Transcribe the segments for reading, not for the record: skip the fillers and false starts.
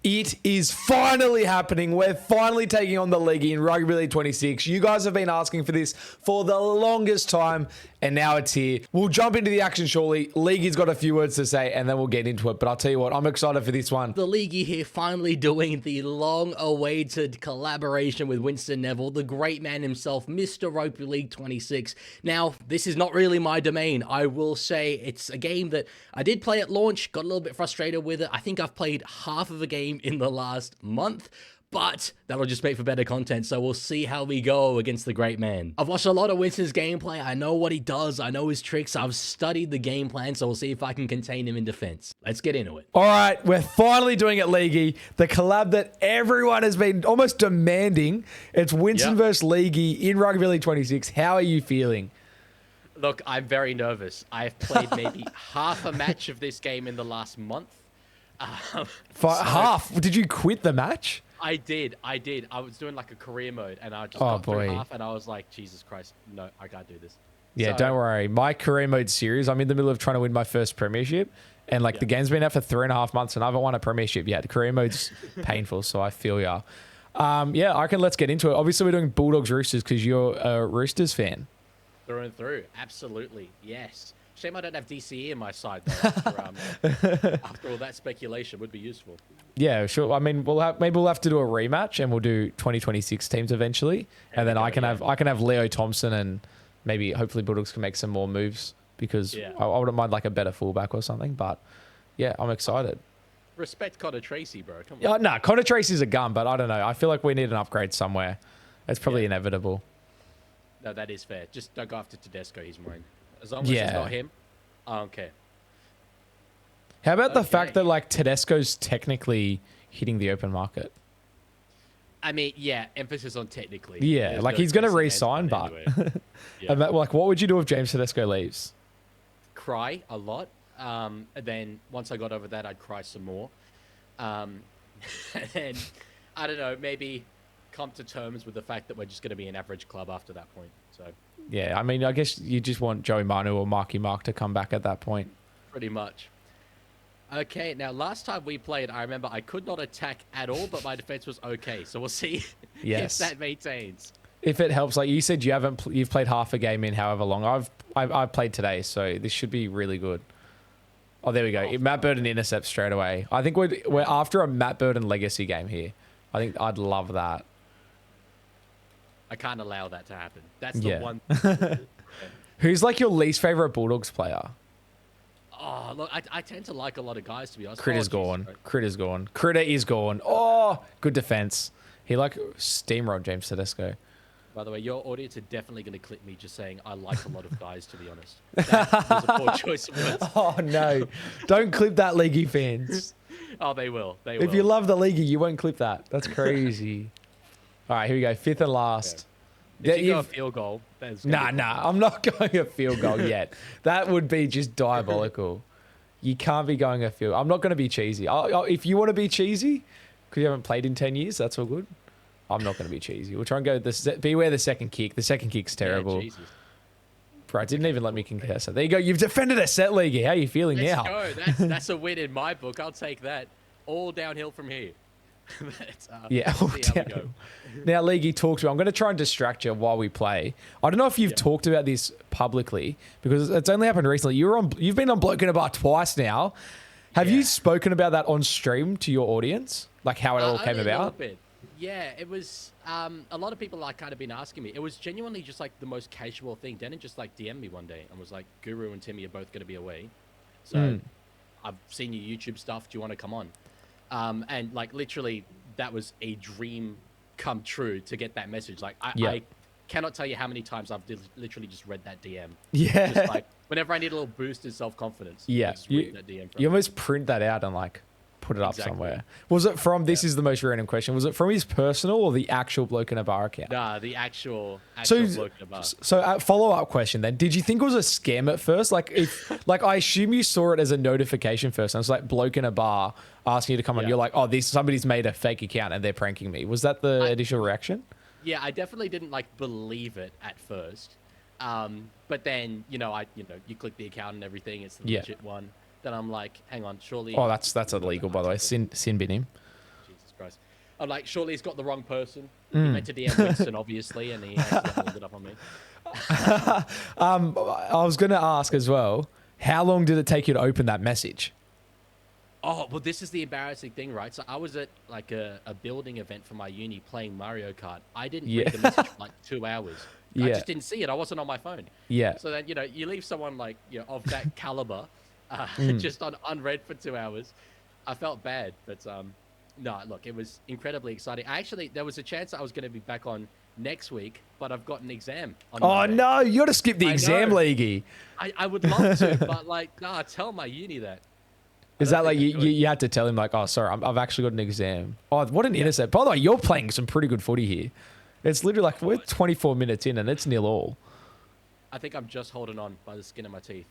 It is finally happening. We're finally taking on the Leaguie in Rugby League 26. You guys have been asking for this for the longest time, and now it's here. We'll jump into the action shortly. Leaguie's got a few words to say, and then we'll get into it. But I'll tell you what, I'm excited for this one. The Leaguie here finally doing the long-awaited collaboration with Winston Neville, the great man himself, Mr. Rugby League 26. Now, this is not really my domain. I will say it's a game that I did play at launch, got a little bit frustrated with it. I think I've played half of a game in the last month, but that'll just make for better content, so we'll see how we go against the great man. I've watched a lot of Winston's gameplay. I know what he does. I know his tricks. I've studied the game plan, so we'll see if I can contain him in defense. Let's get into it. All right, we're finally doing it, Leaguie. The collab that everyone has been almost demanding. It's Winston versus Leaguie in Rugby League 26. How are you feeling? Look, I'm very nervous. I've played maybe half a match of this game in the last month. Half? Did you quit the match? I did. I was doing like a career mode, and I just got through half, and I was like, Jesus Christ, no, I can't do this. Yeah, don't worry. My career mode series, I'm in the middle of trying to win my first premiership, and the game's been out for 3.5 months, and I haven't won a premiership yet. Career mode's painful, so I feel ya. Yeah, I reckon let's get into it. Obviously, we're doing Bulldogs Roosters because you're a Roosters fan. Through and through, absolutely, yes. Shame I don't have DCE in my side though. After all that speculation, would be useful. Yeah, sure. I mean, maybe we'll have to do a rematch, and we'll do 2026 teams eventually, and then I can have Leo Thompson, and maybe hopefully Bulldogs can make some more moves because I wouldn't mind like a better fullback or something. But yeah, I'm excited. Respect Connor Tracy, bro. Come on. Yeah, no, Connor Tracy's a gun, but I don't know. I feel like we need an upgrade somewhere. It's probably inevitable. No, that is fair. Just don't go after Tedesco. He's mine. As long as it's not him, I don't care. How about the fact that like Tedesco's technically hitting the open market? I mean, yeah, emphasis on technically. Yeah, like he's going to re-sign, but like, what would you do if James Tedesco leaves? Cry a lot. And then once I got over that, I'd cry some more. And then, I don't know, maybe come to terms with the fact that we're just going to be an average club after that point. So yeah, I mean, I guess you just want Joey Manu or Marky Mark to come back at that point. Pretty much. Okay, now last time we played, I remember I could not attack at all, but my defense was okay. So we'll see if that maintains. If it helps, like you said, you've played half a game in however long. I've played today, so this should be really good. Oh, there we go. Matt Burton intercepts straight away. I think we're after a Matt Burton legacy game here. I think I'd love that. I can't allow that to happen. That's the one. Who's like your least favorite Bulldogs player? Oh, look, I tend to like a lot of guys, to be honest. Critter's gone. Critter's gone. Critter is gone. Oh, good defense. He like steamrolled James Tedesco. By the way, your audience are definitely going to clip me just saying I like a lot of guys, to be honest. That was a poor choice of words. Oh, no. Don't clip that, Leaguie fans. Oh, they will. They will. If you love the Leaguie, you won't clip that. That's crazy. All right, here we go. Fifth and last. Yeah. If you go a field goal, nah. I'm not going a field goal yet. That would be just diabolical. You can't be going a field. I'm not going to be cheesy. If you want to be cheesy, because you haven't played in 10 years, that's all good. I'm not going to be cheesy. We'll try and go beware the second kick. The second kick's terrible. Yeah, Bro, didn't even let me contest it. There you go. You've defended a set, Leaguie. How are you feeling now? Let's go. That's a win in my book. I'll take that. All downhill from here. All downhill. Now, Leaguie, talk to me. I'm going to try and distract you while we play. I don't know if you've talked about this publicly because it's only happened recently. You've been on Bloke in a Bar twice now. Have you spoken about that on stream to your audience? Like how it all came about? A little bit. Yeah, it was a lot of people like kind of been asking me. It was genuinely just like the most casual thing. Denon just like DM'd me one day and was like, Guru and Timmy are both going to be away. So I've seen your YouTube stuff. Do you want to come on? And like literally that was a dream come true to get that message. Like I cannot tell you how many times I've literally just read that DM. Yeah. Just like whenever I need a little boost in self-confidence. Yeah. You almost print that out and like put it up somewhere. Was it from, this is the most random question, was it from his personal or the actual Bloke in a Bar account? Nah, the actual Bloke in a Bar. So follow-up question then. Did you think it was a scam at first? Like I assume you saw it as a notification first. And it was like Bloke in a Bar asking you to come on. You're like, oh, somebody's made a fake account and they're pranking me. Was that the initial reaction? Yeah, I definitely didn't like believe it at first. But then, you click the account and everything. It's the legit one. Then I'm like, hang on, surely. Oh, that's illegal, by the way. Sin bin him. Christ. I'm like, surely he's got the wrong person. He meant to DM Winston, obviously, and he accidentally ended up on me. I was going to ask as well, how long did it take you to open that message? Oh, well, this is the embarrassing thing, right? So I was at like a building event for my uni playing Mario Kart. I didn't read the message for like 2 hours. I just didn't see it. I wasn't on my phone. Yeah. So then, you leave someone like, of that caliber just on unread for 2 hours. I felt bad, but no, look, it was incredibly exciting. There was a chance I was going to be back on next week, but I've got an exam on Monday. No, you got to skip the exam, Leaguie. I would love to, but like, nah, tell my uni that. Is that like you had to tell him like, oh, sorry, I've actually got an exam. Oh, what an intercept. By the way, you're playing some pretty good footy here. It's literally like we're 24 minutes in and it's 0-0. I think I'm just holding on by the skin of my teeth.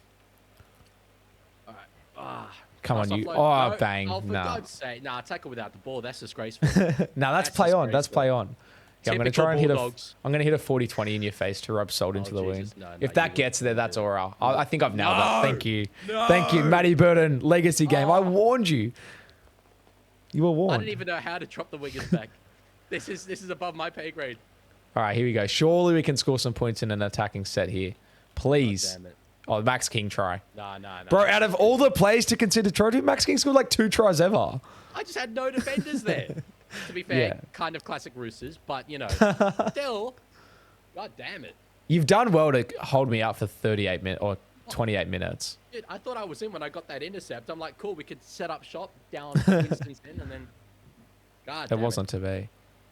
All right. Come on, you. No, bang. Oh, for nah. God's sake. Nah, tackle without the ball. That's disgraceful. No, that's play on. That's play on. Yeah, I'm going to try and hit a 40-20 in your face to rub salt into the wound. No, if that gets there, that's all right. I think I've nailed that. Thank you. Thank you, Matty Burton, legacy game. I warned you. You were warned. I didn't even know how to drop the wingers back. This is above my pay grade. All right, here we go. Surely we can score some points in an attacking set here. Please. Oh, damn it. Oh, Max King try. Nah. Bro, out of all the plays to consider try, Max King scored like 2 tries ever. I just had no defenders there. To be fair, kind of classic Roosters, but still, God damn it. You've done well to hold me out for 38 minutes or 28 minutes. Dude, I thought I was in when I got that intercept. I'm like, cool, we could set up shop down Winston's in, and then, God damn it wasn't to be.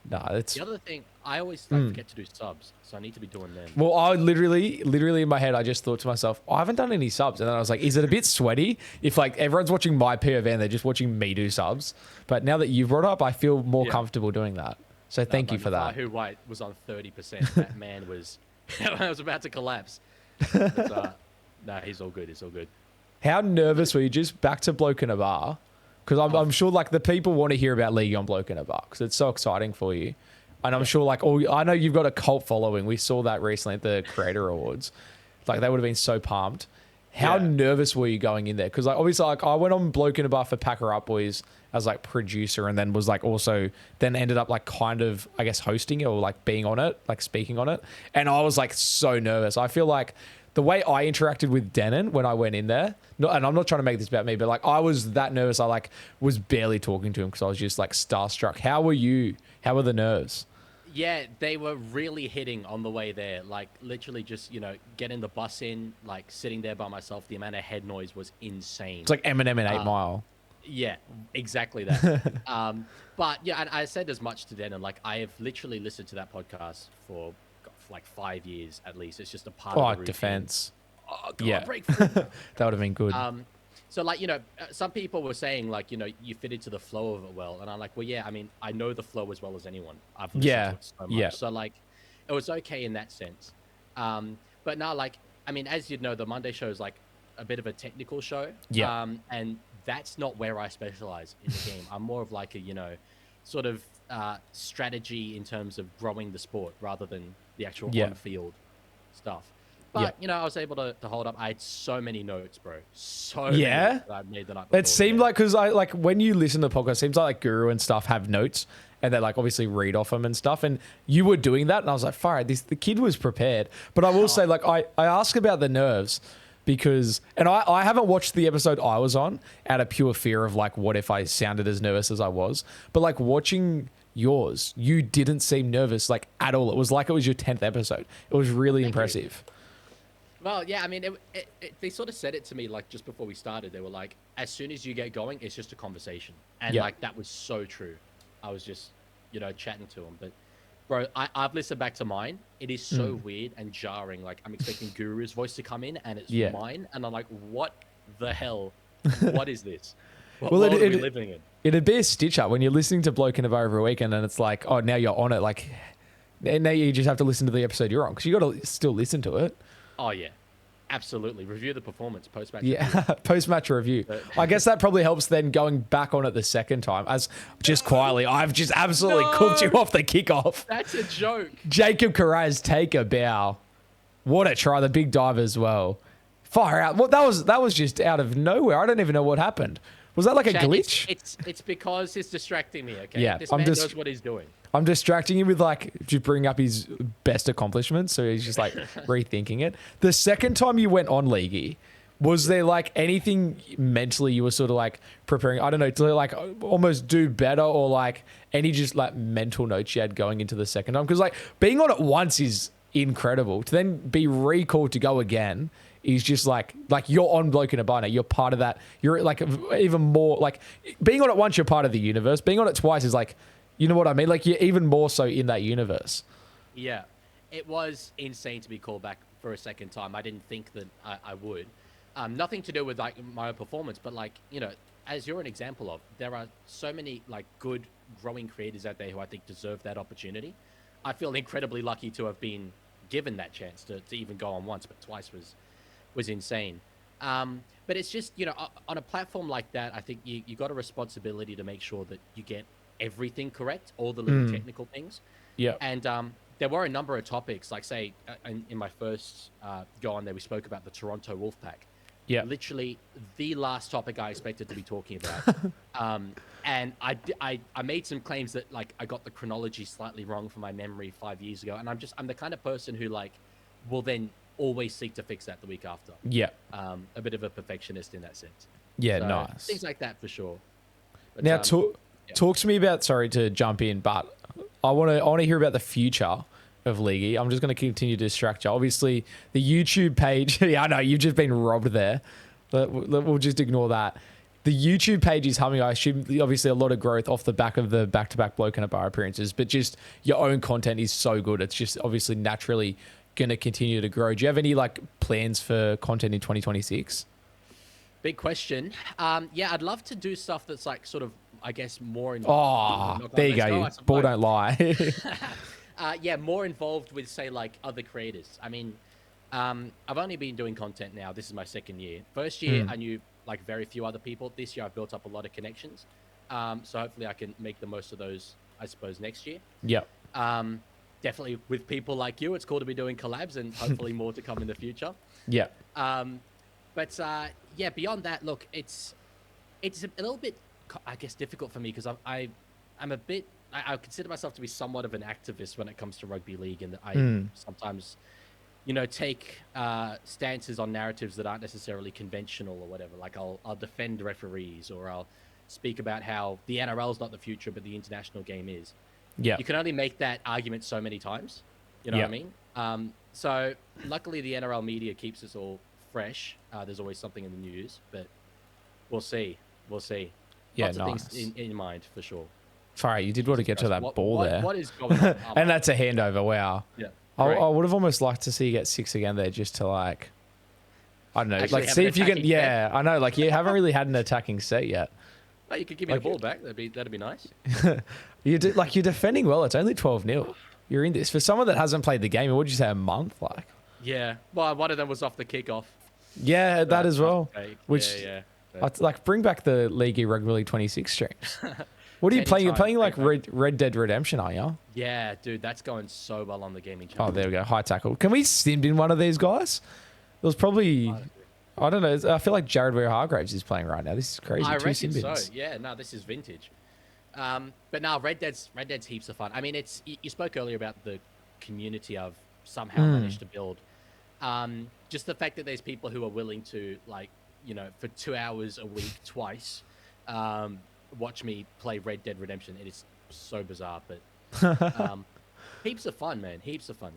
No, it's the other thing. I always forget to do subs, so I need to be doing them. Well, I literally in my head, I just thought to myself, I haven't done any subs, and then I was like, is it a bit sweaty if like everyone's watching my POV and they're just watching me do subs? But now that you've brought it up, I feel more comfortable doing that. So thank you for that. Who White was on 30%. That man was, I was about to collapse. But, nah, he's all good. It's all good. How nervous were you? Just back to Bloke in a Bar. Because I'm sure like the people want to hear about League on Bloke in a Bar because it's so exciting for you. And I'm sure like I know you've got a cult following. We saw that recently at the Creator Awards. Like they would have been so pumped. How nervous were you going in there? Because like obviously like I went on Bloke in a Bar for Packer Up Boys as like producer and then was like also then ended up like kind of I guess hosting it or like being on it, like speaking on it. And I was like so nervous. I feel like the way I interacted with Denon when I went in there, and I'm not trying to make this about me, but like I was that nervous. I like was barely talking to him because I was just like starstruck. How were you? How were the nerves? Yeah, they were really hitting on the way there. Like literally just, getting the bus in, like sitting there by myself. The amount of head noise was insane. It's like Eminem in 8 Mile. Yeah, exactly that. But yeah, and I said as much to Denon. Like I have literally listened to that podcast for like 5 years at least. It's just a part of the routine. Defense. Oh, God, breakthrough. That would have been good. So like, some people were saying like, you fit into the flow of it well. And I'm like, well, yeah, I mean, I know the flow as well as anyone. I've listened to it so much. So like, it was okay in that sense. But now like, I mean, as you know, the Monday show is like a bit of a technical show. Yeah. And that's not where I specialize in the game. I'm more of like a, sort of strategy in terms of growing the sport rather than the actual on-field stuff. But, I was able to hold up. I had so many notes, bro. So many that I made the night before. It seemed like, because I like when you listen to the podcast, it seems like Guru and stuff have notes and they like obviously read off them and stuff. And you were doing that. And I was like, fire, the kid was prepared. But I will say, like, I ask about the nerves because, and I haven't watched the episode I was on out of pure fear of like, what if I sounded as nervous as I was? But like watching yours, you didn't seem nervous like at all. It was like it was your 10th episode. It was really impressive. Well, yeah, I mean, they sort of said it to me like just before we started. They were like, as soon as you get going, it's just a conversation. And like that was so true. I was just, chatting to them. But bro, I've listened back to mine. It is so weird and jarring. Like I'm expecting Guru's voice to come in and it's mine. And I'm like, what the hell? What is this? What world are we living in? It'd be a stitch up when you're listening to Bloke in a Bar over a weekend and it's like, oh, now you're on it. Like now you just have to listen to the episode you're on because you got to still listen to it. Oh, yeah. Absolutely. Review the performance post-match review. Post-match review. But I guess that probably helps then going back on it the second time. As just quietly, I've just absolutely cooked you off the kickoff. That's a joke. Jacob Carraz, take a bow. What a try. The big dive as well. Fire out. Well, that was just out of nowhere. I don't even know what happened. Was that like a Chat, glitch? It's because he's distracting me. Okay. Yeah, This man knows what he's doing. I'm distracting him with like just bring up his best accomplishments, so he's just like rethinking it. The second time you went on Leaguey, was there like anything mentally you were sort of like preparing? I don't know, to like almost do better, or like any just like mental notes you had going into the second time? Because like being on it once is incredible. To then be recalled to go again is just like you're on Bloke in a Bar. You're part of that. You're like even more like being on it once. You're part of the universe. Being on it twice is like, you know what I mean? Like you're even more so in that universe. Yeah, it was insane to be called back for a second time. I didn't think that I would. Nothing to do with like my own performance, but like, you know, as you're an example of, there are so many like good growing creators out there who I think deserve that opportunity. I feel incredibly lucky to have been given that chance to even go on once, but twice was insane. But it's just, you know, on a platform like that, I think you got a responsibility to make sure that you get everything correct, all the little technical things. Yeah. And there were a number of topics, like say in my first go on there, we spoke about the Toronto Wolfpack. Yeah. Literally the last topic I expected to be talking about. And I made some claims that like I got the chronology slightly wrong from my memory 5 years ago. And I'm the kind of person who like will then always seek to fix that the week after. Yeah. A bit of a perfectionist in that sense. Yeah, So, nice. Things like that for sure. But, Now talk to me about, sorry to jump in, but I want to hear about the future of Leaguey. I'm just going to continue to distract you. Obviously, the YouTube page. Yeah, I know you've just been robbed there. But we'll just ignore that. The YouTube page is humming. I assume obviously a lot of growth off the back of the back-to-back Bloke in a Bar appearances, but just your own content is so good. It's just obviously naturally going to continue to grow. Do you have any like plans for content in 2026? Big question. Yeah, I'd love to do stuff that's like sort of, I guess, more. There you go. Ball don't lie. Yeah, more involved with, say, like other creators. I mean, I've only been doing content now. This is my second year. First year, I knew like very few other people. This year, I've built up a lot of connections. So hopefully I can make the most of those, I suppose, next year. Yep. Definitely with people like you, it's cool to be doing collabs and hopefully more to come in the future. Yeah. But yeah, beyond that, look, it's a little bit, I guess, difficult for me because I'm a bit, I consider myself to be somewhat of an activist when it comes to rugby league, and I sometimes, you know, take stances on narratives that aren't necessarily conventional or whatever. Like I'll defend referees, or I'll speak about how the NRL is not the future, but the international game is. Yeah. You can only make that argument so many times. You know what I mean? So luckily the NRL media keeps us all fresh. There's always something in the news, but we'll see. We'll see. Yeah, Lots nice. of things in mind for sure. Sorry, you did want to get to that ball there. What is going on? And that's a handover. Wow. Yeah. I would have almost liked to see you get 6 again there, just to like, I don't know, Actually like have see an if you can. attacking Yeah, I know. Like you haven't really had an attacking set yet. Oh, you could give me the ball back. That'd be nice. You're defending well. It's only 12-0. You're in this for someone that hasn't played the game. What would you say, a month? Like. Yeah. Well, one of them was off the kickoff. Yeah, that as well. Which, yeah. like, bring back the League Rugby League 26 streams. What are you playing? You're playing like Red Dead Redemption, are you? Yeah, dude, that's going so well on the gaming channel. Oh, there we go. High tackle. Can we sim in one of these guys? It was probably, I don't know. I feel like Jared Ware-Hargraves is playing right now. This is crazy. I reckon so. Yeah, no, this is vintage. But now Red Dead's heaps of fun. I mean, it's you spoke earlier about the community I've somehow managed to build. Just the fact that there's people who are willing to, like, you know, for 2 hours a week twice, watch me play Red Dead Redemption. It is so bizarre, but heaps of fun, man. Heaps of fun.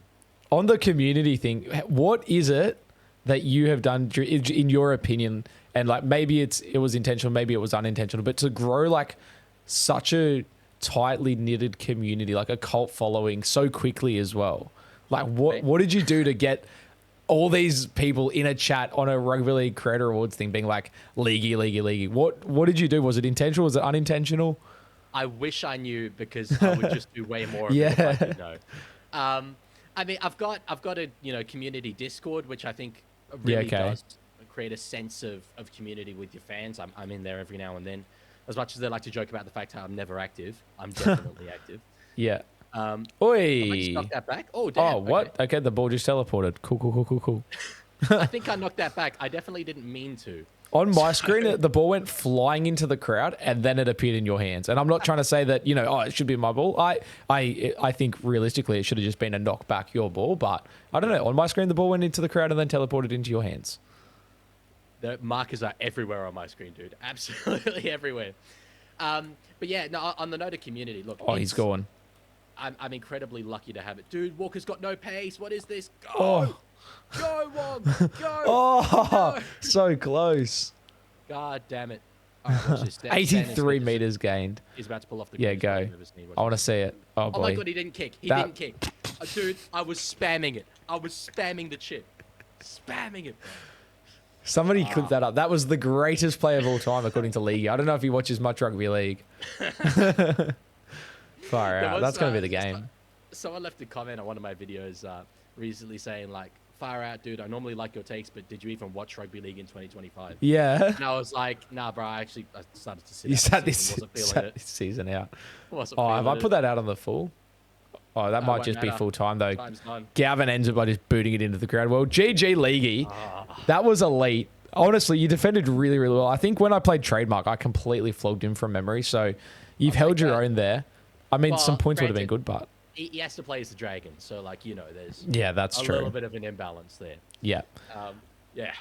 On the community thing, what is it that you have done, in your opinion, and like maybe it was intentional, maybe it was unintentional, but to grow like such a tightly knitted community, like a cult following so quickly as well? Like what did you do to get all these people in a chat on a Rugby League Creator Awards thing being like, Leaguie? What did you do? Was it intentional? Was it unintentional? I wish I knew, because I would just do way more of it if I did know. I mean, I've got a, you know, community Discord, which I think really does create a sense of community with your fans. I'm in there every now and then. As much as they like to joke about the fact how I'm never active, I'm definitely active. Yeah. Oi! I just knocked that back. Oh, damn. Oh, what? Okay, the ball just teleported. Cool. I think I knocked that back. I definitely didn't mean to. On my screen, the ball went flying into the crowd and then it appeared in your hands. And I'm not trying to say that, it should be my ball. I think realistically it should have just been a knock back your ball. But I don't know. On my screen, the ball went into the crowd and then teleported into your hands. The markers are everywhere on my screen, dude. Absolutely everywhere. But yeah, no, on the note of community, look. Oh, he's gone. I'm incredibly lucky to have it. Dude, Walker's got no pace. What is this? Go! Oh. Go, Wog! Go! Oh, go! So close. God damn it. All right, watch this. 83 meters gained. He's about to pull off the Yeah, go. I want to see it. Oh, boy. Oh my God, he didn't kick. He didn't kick. Dude, I was spamming it. I was spamming the chip. Spamming it. Somebody clip that up. That was the greatest play of all time, according to League. I don't know if he watches much Rugby League. Far out. That's going to be the game. Someone left a comment on one of my videos recently saying, like, far out, dude. I normally like your takes, but did you even watch Rugby League in 2025? Yeah. And I was like, nah, bro. I started to sit. You sat this season out. Have I put that out on the full? Oh, that might just be full time, though. Gavin ends it by just booting it into the crowd. Well, GG Leaguie. That was elite. Honestly, you defended really, really well. I think when I played Trademark, I completely flogged him from memory. So you've held your own there. I mean, some points would have been good, but... He has to play as the Dragon, so, like, there's... Yeah, that's true. A little bit of an imbalance there. Yeah. Yeah.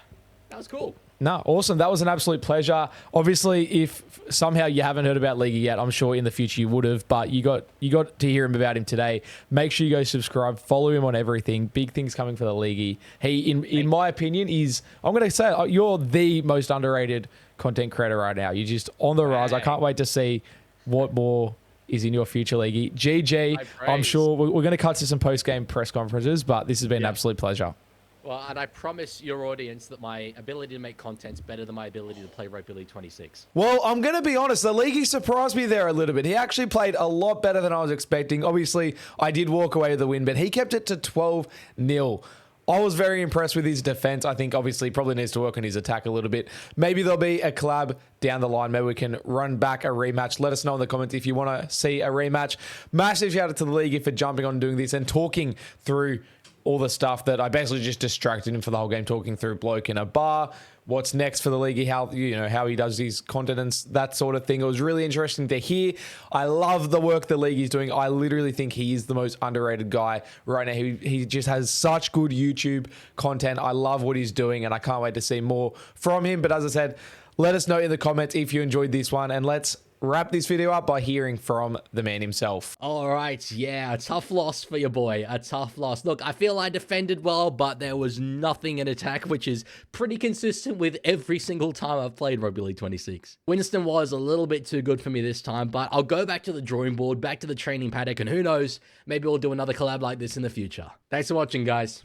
That was cool. No, awesome. That was an absolute pleasure. Obviously, if somehow you haven't heard about Leaguie yet, I'm sure in the future you would have, but you got to hear him about him today. Make sure you go subscribe, follow him on everything. Big things coming for the Leaguie. He, in my opinion, I'm going to say, you're the most underrated content creator right now. You're just on the rise. I can't wait to see what more is in your future, Leaguie. GG. I'm sure we're going to cut to some post-game press conferences, but this has been an absolute pleasure. Well, and I promise your audience that my ability to make content is better than my ability to play Rugby League 26. Well, I'm going to be honest. The Leaguie surprised me there a little bit. He actually played a lot better than I was expecting. Obviously, I did walk away with the win, but he kept it to 12-0. I was very impressed with his defense. I think obviously probably needs to work on his attack a little bit. Maybe there'll be a collab down the line. Maybe we can run back a rematch. Let us know in the comments if you want to see a rematch. Massive shout out to the Leaguie for jumping on and doing this and talking through all the stuff that I basically just distracted him for the whole game, talking through Bloke in a bar, what's next for the Leaguie, how he does his content and that sort of thing. It was really interesting to hear. I love the work the Leaguie's doing. I literally think he is the most underrated guy right now. He just has such good YouTube content. I love what he's doing, and I can't wait to see more from him. But as I said, let us know in the comments if you enjoyed this one, and let's wrap this video up by hearing from the man himself. All right, yeah, a tough loss for your boy, a tough loss. Look, I feel I defended well, but there was nothing in attack, which is pretty consistent with every single time I've played Rugby League 26. Winston was a little bit too good for me this time, but I'll go back to the drawing board, back to the training paddock, and who knows, maybe we'll do another collab like this in the future. Thanks for watching, guys.